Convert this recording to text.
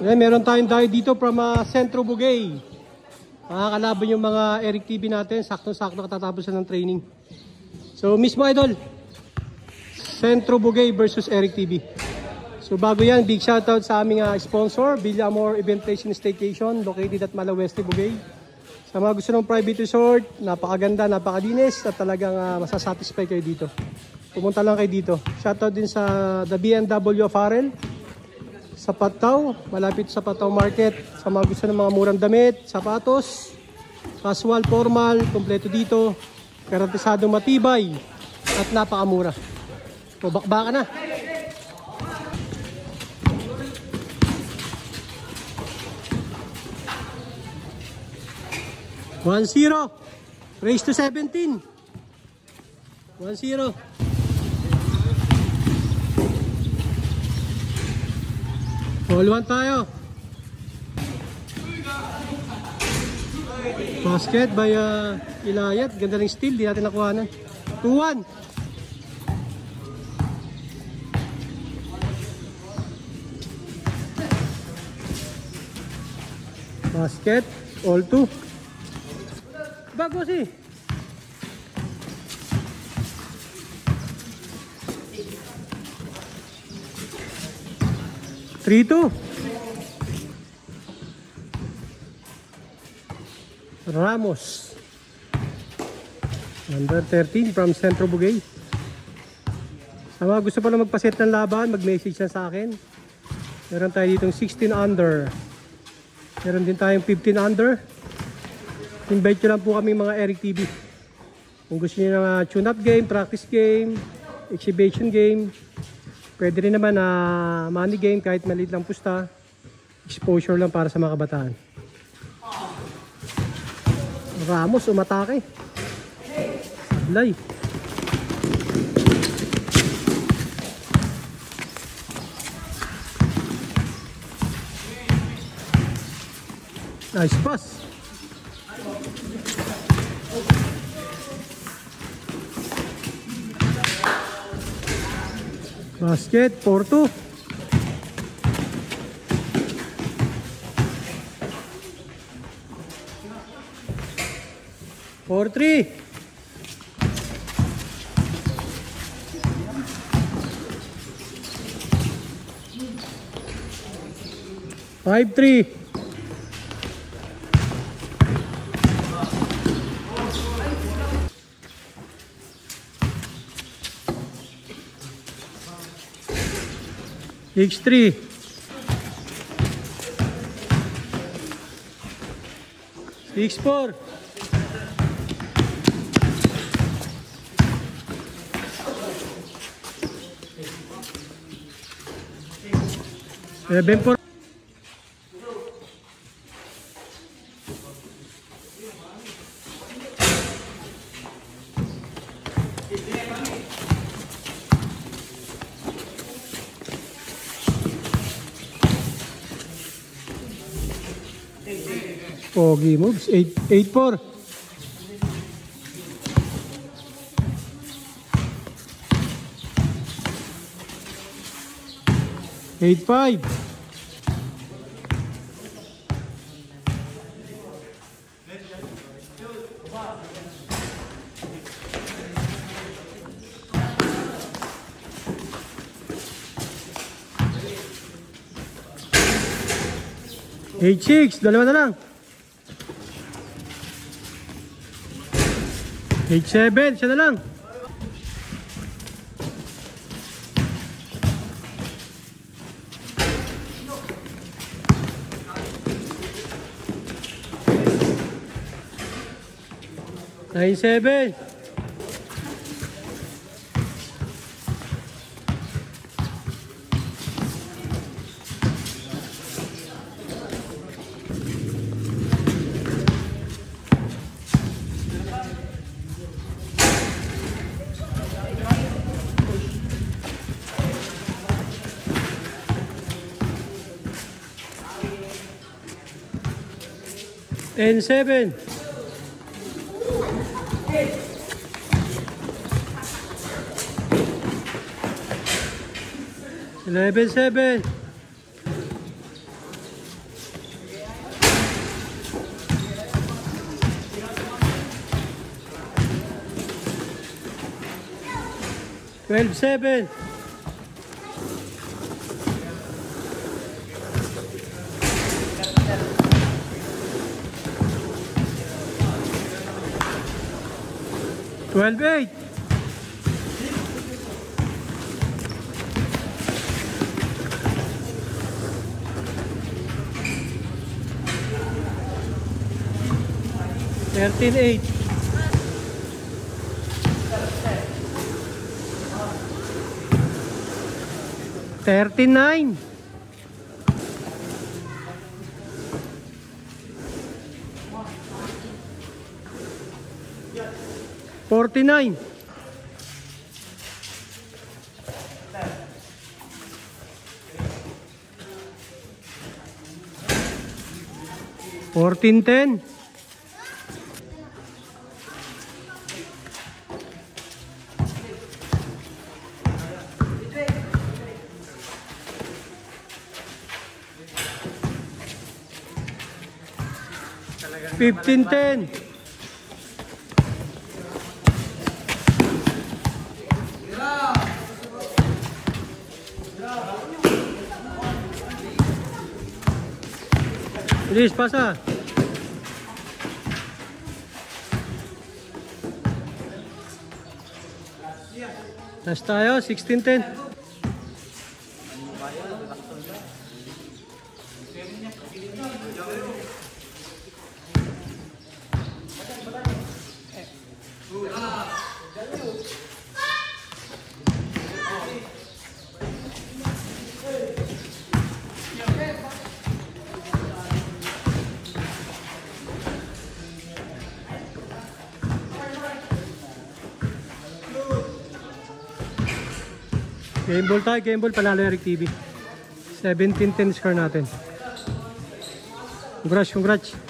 Ayan, meron tayong dayo dito from Centro Bugay. Makakalaban yung mga Eric TV natin. Sakto-sakto katatapos na ng training. So, mismo idol. Centro Bugay versus Eric TV. So, bago yan, big shoutout sa aming sponsor, Villamor Event Place and Staycation, located at Malaweste, Bugay. Sa mga gusto ng private resort, napakaganda, napakalinis, at talagang masasatisfy kayo dito. Pumunta lang kayo dito. Shoutout din sa The BMW Apparel sa Pataw, malapit sa Pataw Market. Sa mga gusto ng mga murang damit, sapatos, casual, formal, kompleto dito. Garantisadong matibay at napakamura. O bakbaka na. One zero. Race to 17. 1-0. All one tayo. Basket by Ilayat. Ganda ng steal. Di natin nakuhanan. 2-1. Basket. All 2. Bago si. Three-two. Ramos. Number 13 from Centro Bugay. Sa mga gusto pa na magpaset ng laban, mag-message na sa akin. Meron tayo ditong 16 under. Meron din tayong 15 under. Invite nyo lang po kami mga Eric TV. Kung gusto nyo ng tune-up game, practice game, exhibition game, pwede rin naman na money game kahit maliit lang pusta. Exposure lang para sa mga kabataan. Ramos umatake. Sablay. Nice pass. Basket, 4-2. Four, 3. Five, 3. X3. 6-4. 7-4. Pogi moves. 8-4. Eight, 5. Eight, 6. Dalawa na lang. 8-7, siya na lang. Nine, 7. And 7. 11-7. 12-7. $12-8. $13-8. $13-9. $49. $14-10. $15-10. Bilis, pasa. Last tayo, 16-10. Game ball tayo, game ball, panalo Eric TV. 17-10 score natin. Congrats, congrats.